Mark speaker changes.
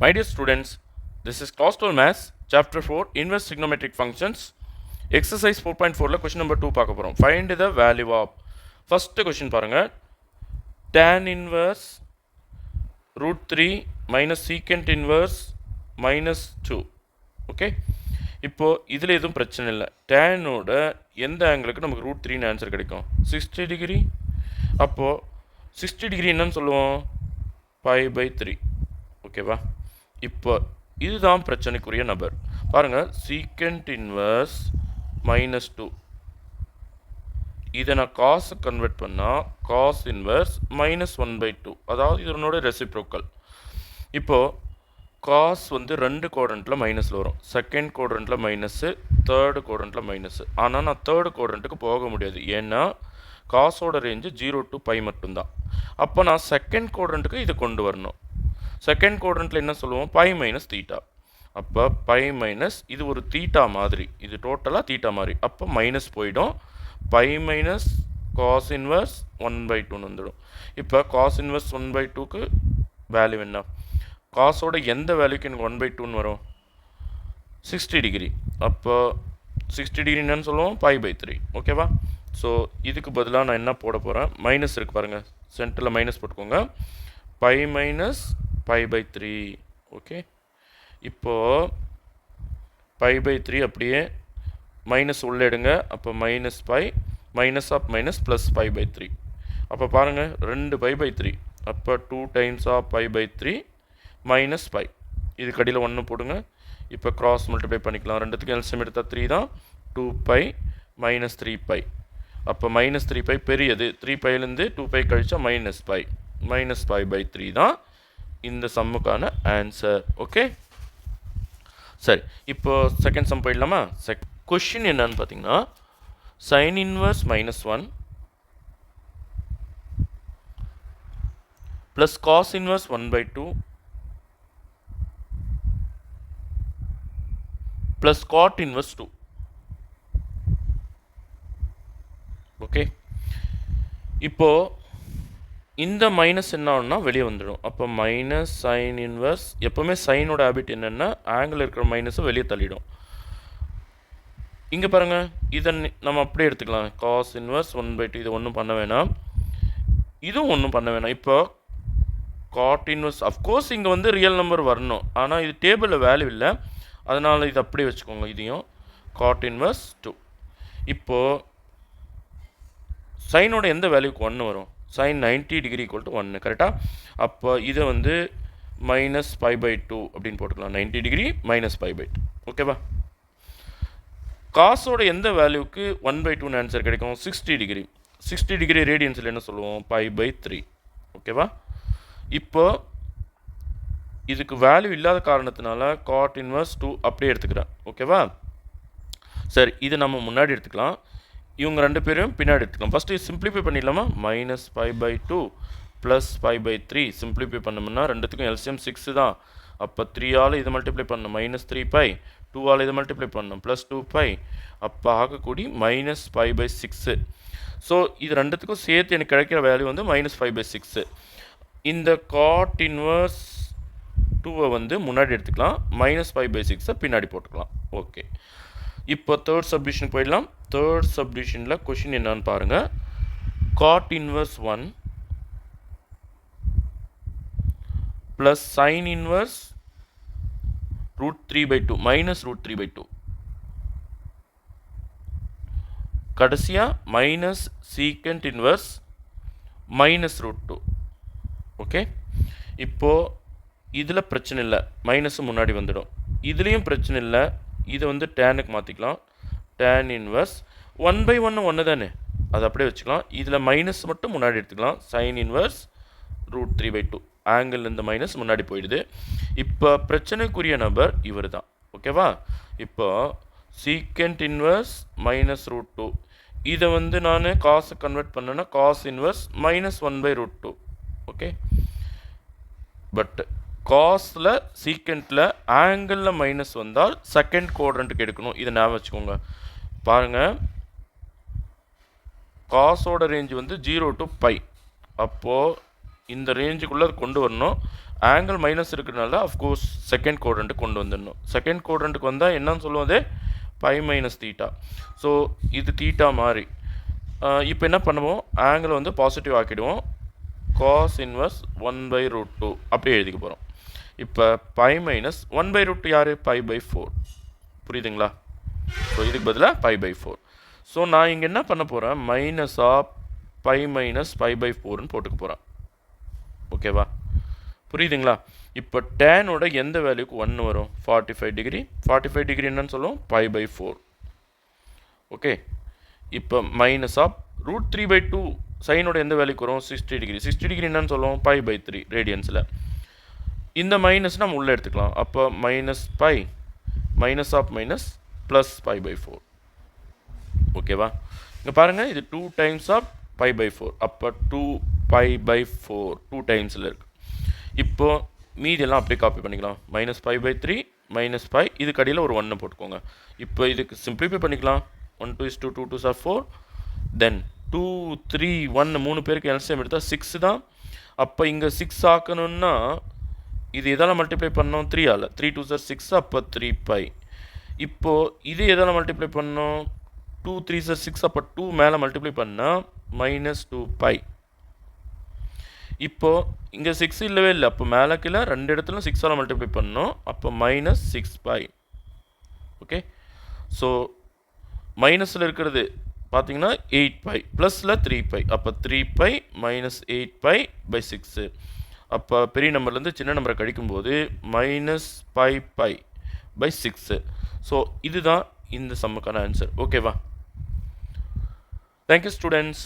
Speaker 1: My dear students, this is Class 12 Maths, Chapter 4, Inverse Trigonometric Functions. Exercise 4.4 question number 2 பார்க்க போகிறோம். Find the value of first question பாருங்க. Tan inverse root 3 minus secant inverse minus 2. Okay. இப்போ இதில் எதுவும் பிரச்சனை இல்லை. டேனோட எந்த ஆங்கிளுக்கு நமக்கு ரூட் 3 ஆன்சர் கிடைக்கும்? 60 டிகிரி. அப்போது 60 டிகிரி என்னன்னு சொல்லுவோம்? π/3. ஓகேவா? இப்போ இதுதான் பிரச்சனைக்குரிய நபர். பாருங்கள், சீக்கண்ட் இன்வர்ஸ் -2. இதை நான் காசு கன்வெர்ட் பண்ணால் காஸ் இன்வர்ஸ் -1/2. அதாவது இதனோட ரெசிப்ரோக்கல். இப்போது காஸ் வந்து ரெண்டு குவாட்ரண்ட்டில் மைனஸில் வரும். செகண்ட் குவாட்ரண்ட்டில் மைனஸு, தேர்டு குவாட்ரண்ட்டில் மைனஸு. ஆனால் நான் தேர்டு குவாட்ரண்ட்டுக்கு போக முடியாது. ஏன்னா காசோட ரேஞ்சு 0 to π மட்டும்தான். அப்போ நான் செகண்ட் குவாட்ரண்ட்டுக்கு இதை கொண்டு வரணும். செகண்ட் குவாட்ரண்ட்டில் என்ன சொல்லுவோம்? π - θ. அப்போ π மைனஸ் இது ஒரு தீட்டா மாதிரி, இது டோட்டலாக தீட்டா மாதிரி. அப்போ மைனஸ் போயிடும். π மைனஸ் காஸ் இன்வர்ஸ் 1/2 வந்துடும். இப்போ காஸ் இன்வர்ஸ் 1/2க்கு வேல்யூ என்ன? காசோட எந்த வேல்யூக்கு எனக்கு 1/2 வரும்? 60 டிகிரி. அப்போ 60 டிகிரி என்னன்னு சொல்லுவோம்? π/3. ஓகேவா? ஸோ இதுக்கு பதிலாக நான் என்ன போட போகிறேன்? மைனஸ் இருக்குது பாருங்கள், சென்டரில் மைனஸ் போட்டுக்கோங்க. π மைனஸ் π/3. ஓகே, இப்போது π/3 அப்படியே மைனஸ் உள்ளே எடுங்க. அப்போ -π மைனஸ் ஆஃப் மைனஸ் ப்ளஸ் π/3. அப்போ பாருங்கள், 2 π/3. அப்போ 2 டைம்ஸ் ஆஃப் π/3 மைனஸ் π. இது கடியில் 1 போடுங்க. இப்போ கிராஸ் மல்டிப்ளை பண்ணிக்கலாம். ரெண்டுத்துக்கு எல்சியம் எடுத்தால் 3 தான். 2π மைனஸ் 3π. அப்போ -3π பெரியது. 3πலேருந்து 2π கழிச்சா -π. -π/3 தான் இந்த சம்முக்கான ஆன்சர். ஓகே, சரி. இப்போ செகண்ட் சம் போயிடலாமா? கொஷின் என்னன்னு பார்த்தீங்கன்னா, sin inverse -1 plus cos inverse 1/2 plus cot inverse 2. Okay, இப்போது இந்த மைனஸ் என்ன ஆகும்னா வெளியே வந்துடும். அப்போ மைனஸ் சைன் இன்வர்ஸ், எப்போவுமே சைனோட ஹேபிட் என்னென்னா ஆங்கிள் இருக்கிற மைனஸை வெளியே தள்ளிடும். இங்கே பாருங்கள், இதை நம்ம அப்படியே எடுத்துக்கலாம். Cos inverse 1/2. இது ஒன்றும் பண்ண வேணாம், இதுவும் ஒன்றும் பண்ண வேணாம். இப்போ காட் இன்வர்ஸ், அஃப்கோர்ஸ் இங்கே வந்து ரியல் நம்பர் வரணும், ஆனால் இது டேபிளில் வேல்யூ இல்லை, அதனால் இது அப்படியே வச்சுக்கோங்க. இதையும் காட் இன்வர்ஸ் 2. இப்போது சைனோட எந்த வேல்யூக்கு 1 வரும்? sin 90 degree equal to 1. கரெக்டாக? அப்போ இதை வந்து -π/2 அப்படின்னு போட்டுக்கலாம். 90 டிகிரி -π/2. ஓகேவா? காசோட எந்த வேல்யூக்கு 1/2 ஆன்சர் கிடைக்கும்? 60 டிகிரி. 60 டிகிரி ரேடியன்ஸில் என்ன சொல்லுவோம்? π/3. ஓகேவா? இப்போ இதுக்கு வேல்யூ இல்லாத காரணத்தினால காட் இன்வர்ஸ் 2 அப்படியே எடுத்துக்கிறேன். ஓகேவா? சரி, இது நம்ம முன்னாடி எடுத்துக்கலாம், இவங்க ரெண்டு பேரும் பின்னாடி எடுத்துக்கலாம். ஃபஸ்ட்டு சிம்பிளிஃபை பண்ணிடலாமா? -π/2 ப்ளஸ் π/3 சிம்பிளிஃபை பண்ணோம்னா ரெண்டுத்துக்கும் எல்சியம் 6 தான். அப்போ 3ஆல் இதை மல்டிப்ளை பண்ணணும், -3π. 2ஆல் இதை மல்டிப்ளை பண்ணணும், +2π. அப்போ ஆகக்கூடி -π/6. ஸோ இது ரெண்டுத்துக்கும் சேர்த்து எனக்கு கிடைக்கிற வேல்யூ வந்து -π/6. இந்த காட் இன்வர்ஸ் 2 வந்து முன்னாடி எடுத்துக்கலாம், -π/6 பின்னாடி போட்டுக்கலாம். ஓகே, இப்போ தேர்ட் சப்டிஷன் போயிடலாம். தேர்ட் சப்டிஷனில் கொஷின் என்னன்னு பாருங்கள். God inverse 1 plus sine inverse √3/2 minus √3/2. கடைசியாக மைனஸ் சீக்கண்ட் இன்வர்ஸ் -√2. ஓகே, இப்போது இதில் பிரச்சனை இல்லை, மைனஸும் முன்னாடி வந்துடும். இதுலேயும் பிரச்சனை இல்லை, இதை வந்து டேனுக்கு மாற்றிக்கலாம். டேன் இன்வர்ஸ் 1/1 ஒன்று தானே, அது அப்படியே வச்சுக்கலாம். இதில் மைனஸ் மட்டும் முன்னாடி எடுத்துக்கலாம். Sine inverse √3/2. ஆங்கிள் இந்த மைனஸ் முன்னாடி போயிடுது. இப்போ பிரச்சனைக்குரிய நபர் இவர் தான். ஓகேவா? இப்போ சீக்கண்ட் இன்வர்ஸ் -√2. இதை வந்து நான் காசை கன்வெர்ட் பண்ணேன்னா காஸ் இன்வர்ஸ் -1/√2. ஓகே, பட் காஸில் சீக்கண்டில் ஆங்கிளில் மைனஸ் வந்தால் செகண்ட் குவாட்ரண்ட்டுக்கு எடுக்கணும். இதை ஞாபகம் வச்சுக்கோங்க. பாருங்கள், காஸோட ரேஞ்சு வந்து 0 to π. அப்போது இந்த ரேஞ்சுக்குள்ளே கொண்டு வரணும். ஆங்கிள் மைனஸ் இருக்கிறதுனால அஃப்கோர்ஸ் செகண்ட் குவாட்ரண்ட்டுக்கு கொண்டு வந்துடணும். செகண்ட் குவாட்ரண்ட்டுக்கு வந்தால் என்னன்னு சொல்லுவோம் அது பை மைனஸ் தீட்டா. ஸோ இது தீட்டா மாதிரி. இப்போ என்ன பண்ணுவோம், ஆங்கிள் வந்து பாசிட்டிவ் ஆக்கிடுவோம். காஸ் இன்வர்ஸ் 1/√2 அப்படியே எழுதிக்க போகிறோம். இப்போ பை மைனஸ் 1/√2 யார், π/4. புரியுதுங்களா? ஸோ இதுக்கு பதிலாக π/4. ஸோ நான் இங்கே என்ன பண்ண போகிறேன், மைனஸ் ஆஃப் பை மைனஸ் π/4ன்னு போட்டுக்க போகிறேன். ஓகேவா? புரியுதுங்களா? இப்போ டேனோட எந்த வேல்யூக்கு 1 வரும், 45 டிகிரி. 45 டிகிரி என்னன்னு சொல்லுவோம், π/4. ஓகே. இப்போ மைனஸ் ஆஃப் √3/2 சைனோட எந்த வேல்யூக்கு வரும், 60 டிகிரி. 60 டிகிரி என்னன்னு சொல்லுவோம், π/3 ரேடியன்ஸில். இந்த மைனஸ் நம்ம உள்ளே எடுத்துக்கலாம். அப்போ minus by minus of minus plus π/4. ஓகேவா? இங்கே பாருங்கள், இது 2 டைம்ஸ் ஆஃப் π/4. அப்போ 2π/4 2 டைம்ஸில் இருக்குது. இப்போது மீதியெல்லாம் அப்படியே காப்பி பண்ணிக்கலாம். மைனஸ் π/3 மைனஸ் பை, இதுக்கு அடியில் ஒரு 1 போட்டுக்கோங்க. இப்போ இதுக்கு சிம்பிளிஃபை பண்ணிக்கலாம். 1 2 2 2 2 4, தென் 2 3 1 3 பேருக்கு எல்சிஎம் எடுத்தால் 6 தான். அப்போ இங்கே 6 ஆக்கணும்னா இது எதால் மல்டிப்ளை பண்ணோம், 3 ஆல். 3 2 6, அப்போ 3π. இப்போது இது எதால் மல்டிப்ளை பண்ணோம், 2 3 6, அப்போ 2 மேலே மல்டிப்ளை பண்ணால் மைனஸ் 2π. இப்போது இங்கே 6 இல்லவே இல்லை. அப்போ மேலே கீழே ரெண்டு இடத்துல 6ஆல் மல்டிப்ளை பண்ணோம். அப்போ மைனஸ் 6π. ஓகே. ஸோ மைனஸில் இருக்கிறது பார்த்தீங்கன்னா 8π, ப்ளஸில் 3π. அப்போ 3π மைனஸ் 8π/6. அப்போ பெரிய நம்பர்லேருந்து சின்ன நம்பரை கழிக்கும்போது மைனஸ் π/6. ஸோ இதுதான் இந்த சம்முக்கான ஆன்சர். ஓகேவா? Thank you students.